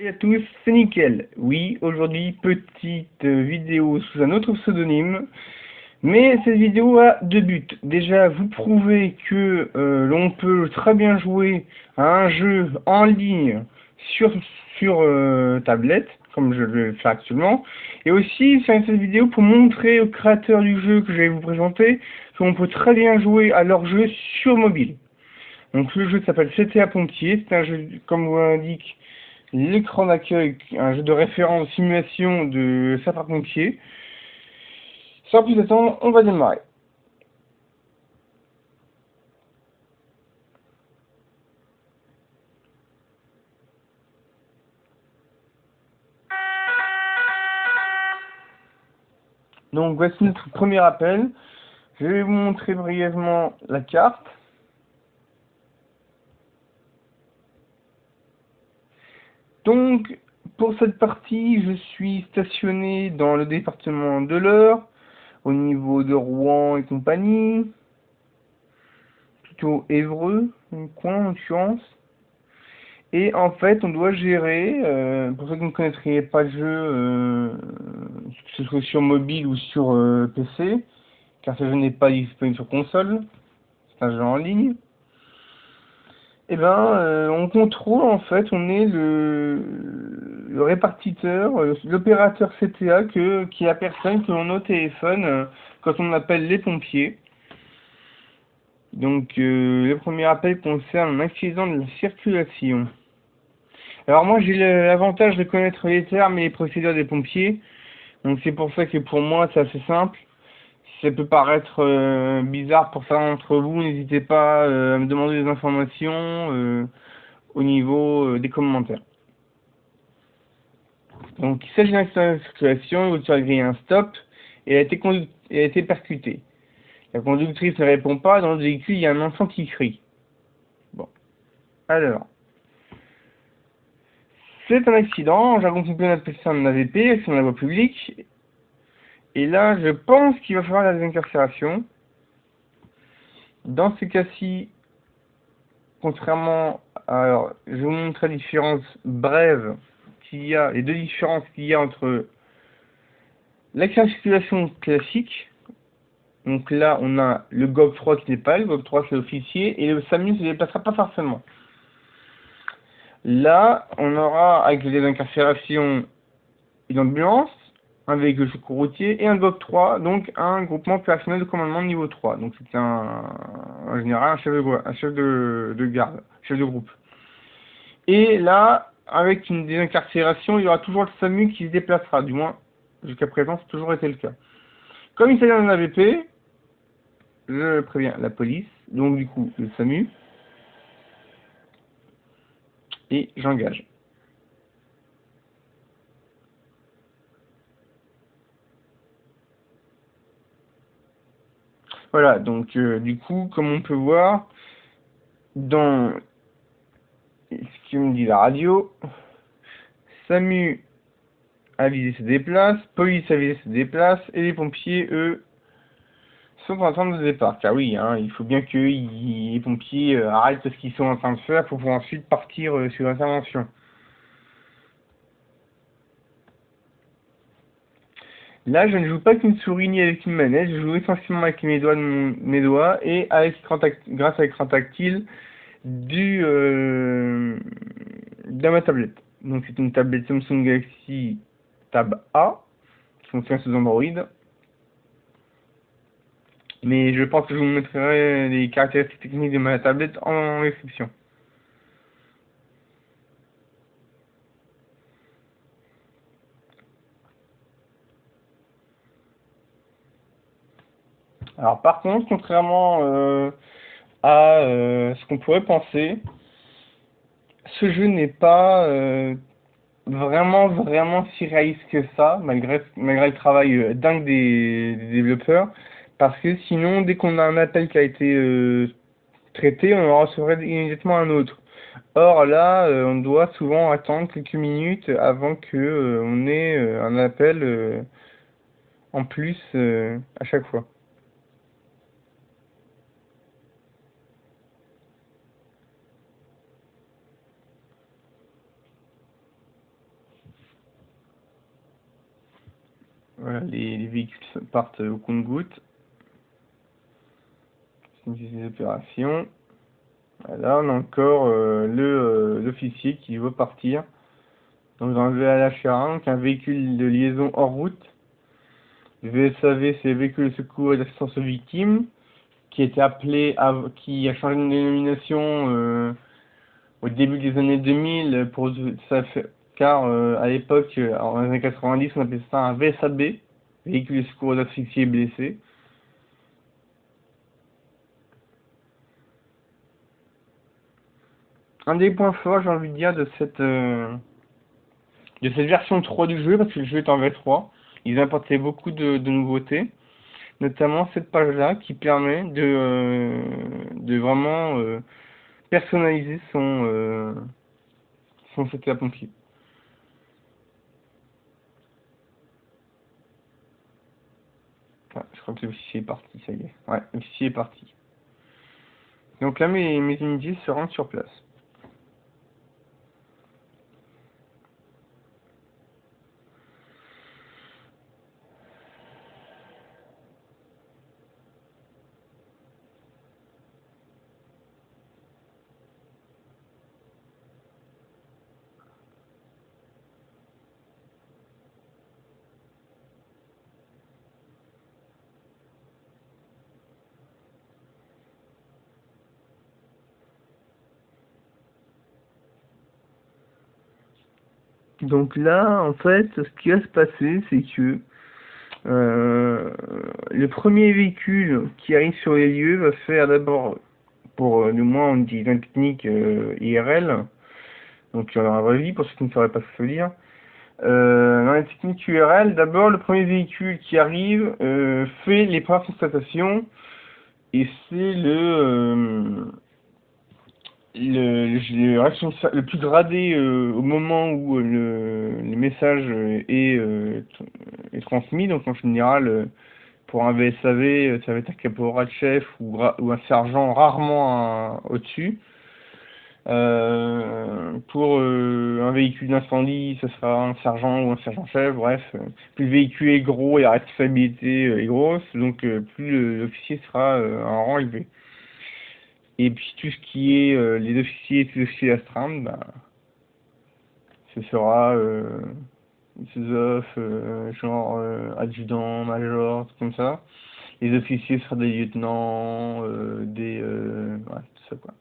Salut à tous, c'est Nickel. Oui, aujourd'hui, petite vidéo sous un autre pseudonyme. Mais cette vidéo a deux buts. Déjà, vous prouver que l'on peut très bien jouer à un jeu en ligne sur tablette, comme je le fais actuellement. Et aussi, faire cette vidéo pour montrer aux créateurs du jeu que je vais vous présenter qu'on peut très bien jouer à leur jeu sur mobile. Donc le jeu s'appelle CTA Pompier. C'est un jeu, comme vous l'indique, l'écran d'accueil, un jeu de référence simulation de sapeur-pompier. Sans plus attendre, on va démarrer. Donc voici notre premier appel. Je vais vous montrer brièvement la carte. Donc pour cette partie, je suis stationné dans le département de l'Eure, au niveau de Rouen et compagnie, plutôt Évreux, un coin en l'occurrence. Et en fait, on doit gérer, pour ceux qui ne connaîtraient pas le jeu, que ce soit sur mobile ou sur PC, car ce jeu n'est pas disponible sur console, c'est un jeu en ligne. Et ben, on contrôle en fait, on est le répartiteur, l'opérateur CTA qui est la personne que l'on a au téléphone quand on appelle les pompiers. Donc, le premier appel concerne un accident de la circulation. Alors moi j'ai l'avantage de connaître les termes et les procédures des pompiers, donc c'est pour ça que pour moi c'est assez simple. Si ça peut paraître bizarre pour certains d'entre vous, n'hésitez pas à me demander des informations au niveau des commentaires. Donc il s'agit d'un accident de circulation, une voiture a grillé un stop et a été percutée. La conductrice ne répond pas, dans le véhicule il y a un enfant qui crie. Bon, alors... C'est un accident, en jargon complet on appelle ça un AVP, accident de la voie publique. Et là, je pense qu'il va falloir la désincarcération. Dans ce cas-ci, contrairement à... Alors, je vous montre la différence brève qu'il y a, les deux différences qu'il y a entre l'accident de circulation classique. Donc là, on a le GOG3 qui n'est pas, le GOG3 c'est l'officier, et le SAMU ne se déplacera pas forcément. Là, on aura, avec les désincarcérations, une ambulance, un véhicule secours routier et un GOG3, donc un groupement opérationnel de commandement de niveau 3. Donc c'est en général un chef de garde, chef de groupe. Et là, avec une désincarcération, il y aura toujours le SAMU qui se déplacera, du moins jusqu'à présent, c'est toujours été le cas. Comme il s'agit d'un AVP, je préviens la police, donc du coup le SAMU, et j'engage. Voilà, donc du coup, comme on peut voir, dans ce que me dit la radio, SAMU avisé se déplace, police avisée se déplace, et les pompiers, eux, sont en train de départ. Car oui, hein, il faut bien que les pompiers arrêtent ce qu'ils sont en train de faire pour pouvoir ensuite partir sur l'intervention. Là, je ne joue pas avec une souris ni avec une manette, je joue essentiellement avec mes doigts et avec grâce à l'écran tactile de ma tablette. Donc c'est une tablette Samsung Galaxy Tab A qui fonctionne sous Android. Mais je pense que je vous mettrai les caractéristiques techniques de ma tablette en description. Alors par contre, contrairement à ce qu'on pourrait penser, ce jeu n'est pas vraiment si réaliste que ça, malgré le travail dingue des développeurs, parce que sinon, dès qu'on a un appel qui a été traité, on en recevrait immédiatement un autre. Or là, on doit souvent attendre quelques minutes avant que on ait un appel en plus à chaque fois. Voilà, les véhicules partent au compte-gouttes. Des opérations. Voilà, on a encore l'officier qui veut partir. Donc dans le VLHR1, un véhicule de liaison hors route. Le VSAV, c'est le véhicule de secours et d'assistance aux victimes, qui était appelé, qui a changé de dénomination au début des années 2000 car à l'époque, en années 90, on appelait ça un VSAB, véhicule de secours d'asphyxiés et blessés. Un des points forts, j'ai envie de dire, de cette version 3 du jeu, parce que le jeu est en V3, ils ont apporté beaucoup de nouveautés, notamment cette page-là qui permet de vraiment personnaliser son setup pompier. Ah, je crois que l'officier est parti, ça y est. Ouais, l'officier est parti. Donc là, mes unités se rendent sur place. Donc là, en fait, ce qui va se passer, c'est que le premier véhicule qui arrive sur les lieux va faire d'abord, pour du moins en utilisant une technique IRL, donc dans la vraie vie, pour ceux qui ne sauraient pas se lire. Dans la technique URL, d'abord, le premier véhicule qui arrive fait les premières constatations, et c'est le plus gradé au moment où le message est transmis. Donc en général, pour un VSAV, ça va être un caporal-chef ou un sergent, rarement au-dessus. Pour un véhicule d'incendie, ce sera un sergent ou un sergent-chef, bref. Plus le véhicule est gros et la responsabilité est grosse, donc plus l'officier sera à un rang élevé. Et puis tout ce qui est les officiers et tous les officiers astreintes, bah, ce sera sous-off, genre adjudant, major, tout comme ça. Les officiers seront des lieutenants, ouais, tout ça quoi.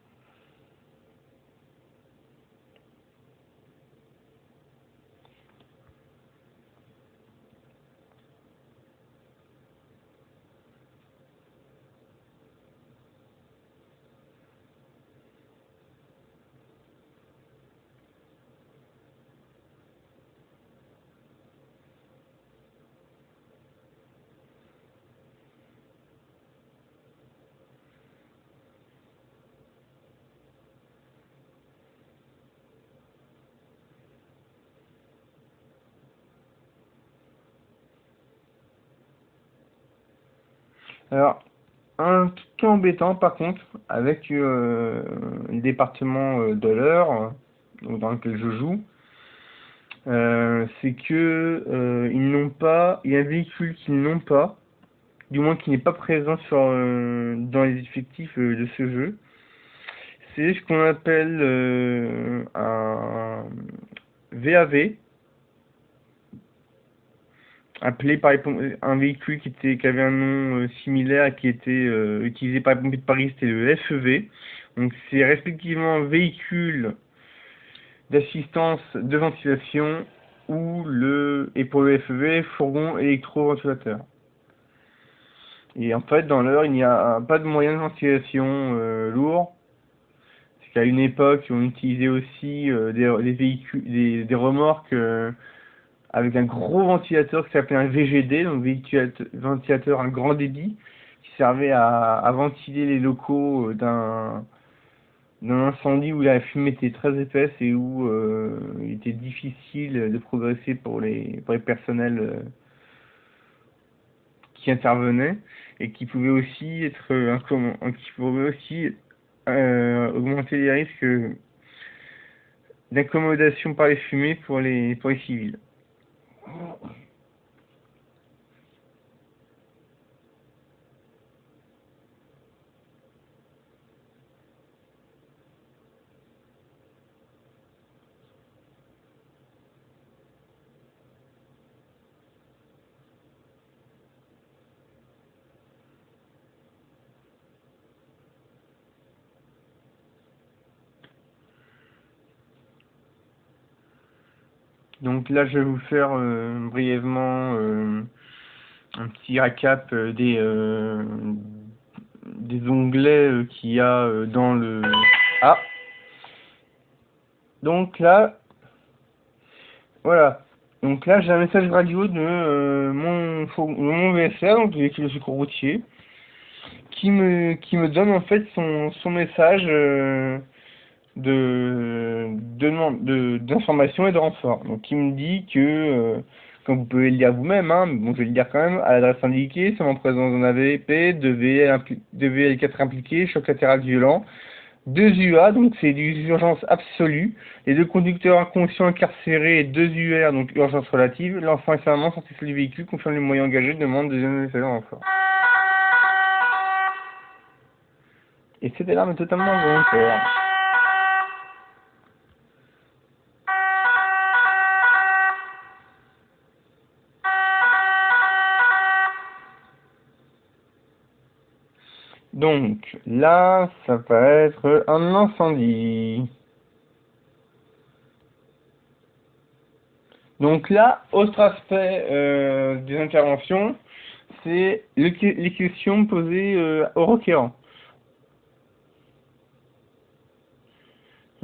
Alors, un truc embêtant par contre, avec le département de l'heure, dans lequel je joue, c'est que ils n'ont pas, il y a un véhicule qu'ils n'ont pas, du moins qui n'est pas présent dans les effectifs de ce jeu. C'est ce qu'on appelle un VAV, appelé par un véhicule qui avait un nom similaire et qui était utilisé par les pompiers de Paris, c'était le FEV. Donc c'est respectivement véhicule d'assistance de ventilation et pour le FEV, fourgon électro-ventilateur. Et en fait, dans l'heure, il n'y a pas de moyen de ventilation lourd. C'est qu'à une époque, on utilisait aussi des véhicules, des remorques avec un gros ventilateur qui s'appelait un VGD, donc ventilateur à grand débit, qui servait à ventiler les locaux d'un incendie où la fumée était très épaisse et où il était difficile de progresser pour les personnels qui intervenaient, et qui pouvait aussi augmenter les risques d'incommodation par les fumées pour les civils. Donc là, je vais vous faire brièvement un petit récap des onglets qu'il y a dans le... Ah! Donc là, voilà. Donc là, j'ai un message radio de mon VSR, donc le véhicule de secours routier, qui me donne en fait son message d'information et de renfort. Donc il me dit que, comme vous pouvez le lire vous-même, hein, mais bon, je vais le dire quand même, à l'adresse indiquée, c'est en présence d'un AVP, de VL4 impliqués, choc latéral violent, 2 UA, donc c'est d'urgence absolue, les 2 conducteurs inconscients incarcérés et 2 UR, donc urgence relative, l'enfant et sa maman sortis du véhicule, confirme les moyens engagés, demande deuxième message de renfort. Et cette alarme est totalement volontaire. Donc, là, ça va être un incendie. Donc là, autre aspect des interventions, c'est les questions posées aux requérants.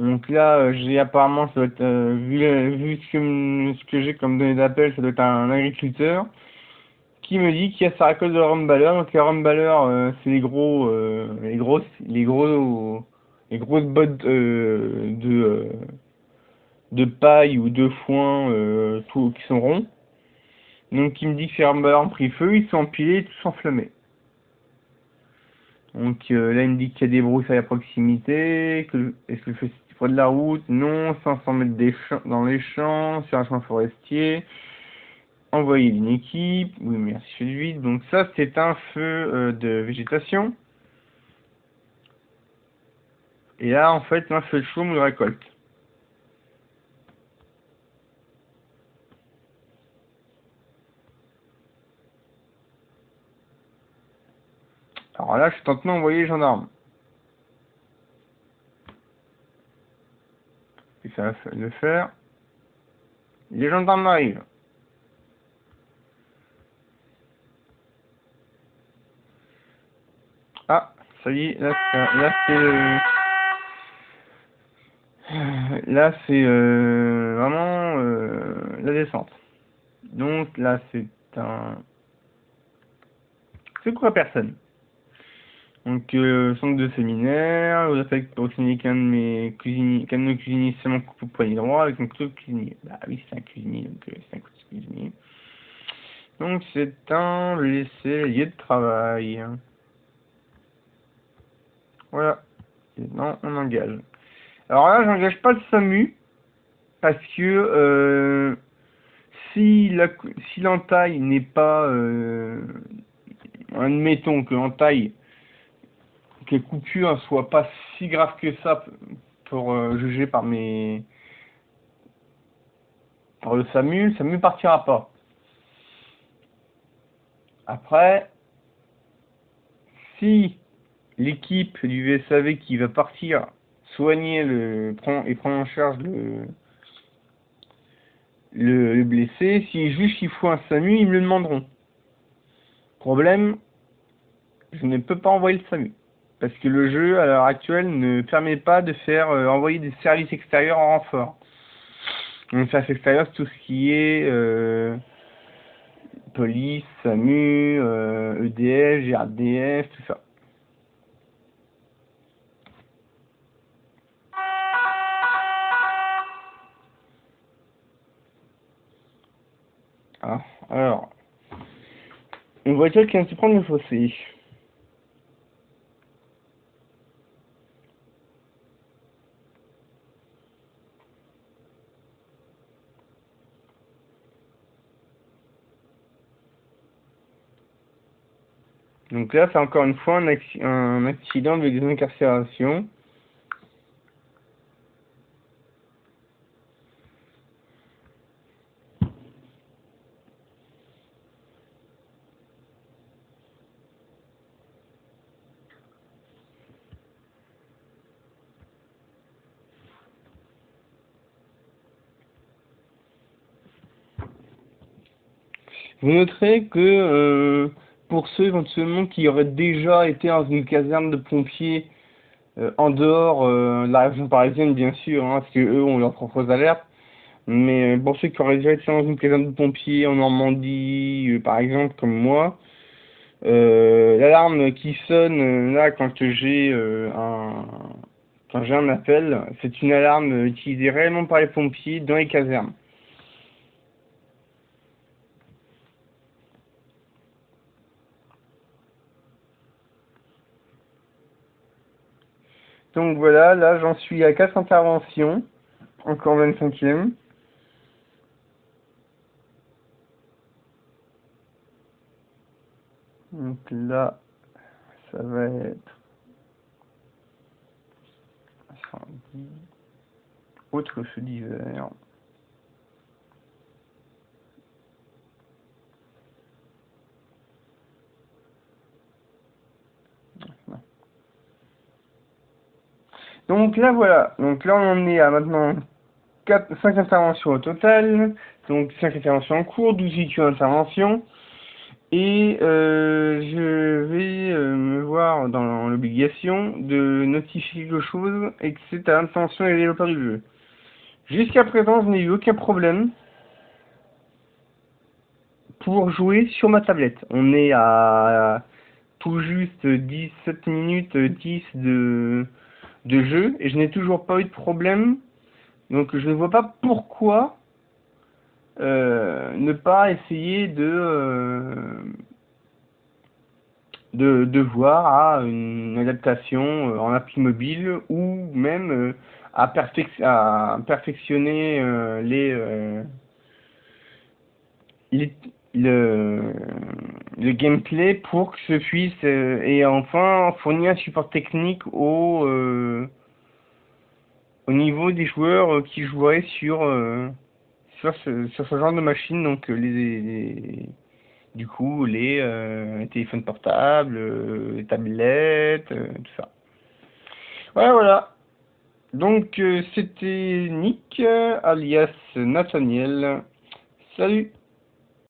Donc là, j'ai apparemment, ça doit être, vu ce que j'ai comme données d'appel, ça doit être un agriculteur qui me dit qu'il y a sa récolte de rumbaleur. Donc les rumbaleurs, c'est les grosses bottes de paille ou de foin tout, qui sont ronds. Donc il me dit que ces rumbaleurs ont pris feu, ils sont empilés et tous enflammés. Donc là il me dit qu'il y a des broussailles à proximité, est-ce que le feu c'est près de la route? Non, 500 mètres dans les champs, sur un champ forestier. Envoyer une équipe, oui merci, je fais du vide. Donc ça c'est un feu de végétation. Et là en fait un feu de chaume ou de récolte. Alors là je suis tenté d'envoyer les gendarmes. Et ça va le faire. Les gendarmes arrivent. Ah, ça y est, là c'est vraiment la descente. Donc là c'est un secours à personne. Donc centre de séminaire, vous avez proximité qu'un de nos cuisiniers seulement coupe au poignet droit avec un couteau de cuisinier. Bah oui c'est un cuisinier, donc c'est un couteau de cuisinier. Donc c'est un blessé lié de travail. Voilà. Et non, on engage. Alors là j'engage pas le SAMU parce que si l'entaille n'est pas admettons que l'entaille, que les coupures ne soient pas si graves que ça pour juger par le le SAMU partira pas. Après, si l'équipe du VSAV qui va partir soigner et prendre en charge le blessé, s'ils jugent qu'il faut un SAMU, ils me le demanderont. Problème, je ne peux pas envoyer le SAMU. Parce que le jeu, à l'heure actuelle, ne permet pas de faire envoyer des services extérieurs en renfort. Donc, services extérieurs, c'est tout ce qui est police, SAMU, EDF, GRDF, tout ça. Ah, alors, une voiture qui vient de se prendre le fossé. Donc là, c'est encore une fois un accident de désincarcération. Vous noterez que pour ceux éventuellement qui auraient déjà été dans une caserne de pompiers en dehors de la région parisienne, bien sûr, hein, parce que eux ont leurs propres alertes, mais pour ceux qui auraient déjà été dans une caserne de pompiers en Normandie, par exemple, comme moi, l'alarme qui sonne là quand j'ai un appel, c'est une alarme utilisée réellement par les pompiers dans les casernes. Donc voilà, là j'en suis à 4 interventions, encore 25e. Donc là, ça va être incendie, autre feu d'hiver. Donc là voilà, donc là on en est à maintenant 5 interventions au total, donc 5 interventions en cours, 12 IQ interventions, et je vais me voir dans l'obligation de notifier quelque chose et que c'est à l'intention des développeurs du jeu. Jusqu'à présent, je n'ai eu aucun problème pour jouer sur ma tablette. On est à tout juste 17 minutes 10 de jeu et je n'ai toujours pas eu de problème. Donc je ne vois pas pourquoi ne pas essayer de voir à une adaptation en appli mobile ou même à perfectionner les- le, le gameplay pour que ce puisse et enfin fournir un support technique au niveau des joueurs qui joueraient sur ce genre de machine, donc du coup les téléphones portables, les tablettes, tout ça. Voilà, voilà. Donc c'était Nick, alias Nathaniel. Salut!